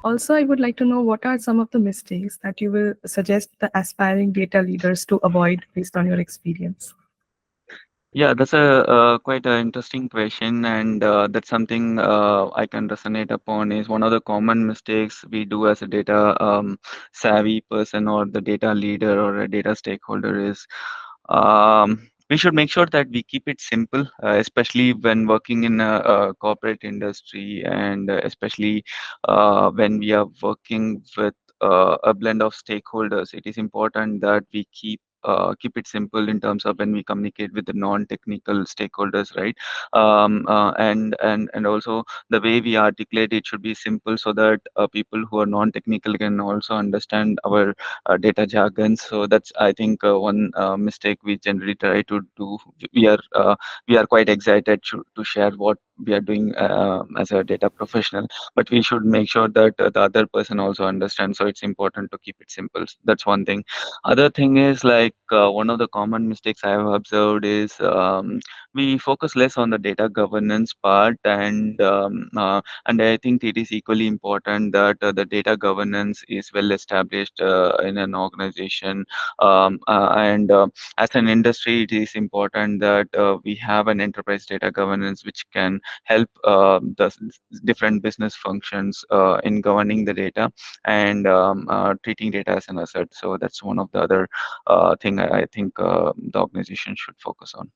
also, I would like to know what are some of the mistakes that you will suggest the aspiring data leaders to avoid based on your experience? Yeah, that's a quite an interesting question, and that's something I can resonate upon. Is one of the common mistakes we do as a data savvy person or the data leader or a data stakeholder is we should make sure that we keep it simple, especially when working in a corporate industry, and especially when we are working with a blend of stakeholders. It is important that we keep it simple in terms of when we communicate with the non-technical stakeholders, right? And also the way we articulate it should be simple so that people who are non-technical can also understand our data jargon. So that's, I think, one mistake we generally try to do. We are uh, we are quite excited to share what we are doing as a data professional, but we should make sure that the other person also understands. So it's important to keep it simple. That's one thing. Other thing is like one of the common mistakes I have observed is we focus less on the data governance part, and I think it is equally important that the data governance is well established in an organization. And As an industry, it is important that we have an enterprise data governance which can help different business functions in governing the data and treating data as an asset. So that's one of the other thing I think the organization should focus on.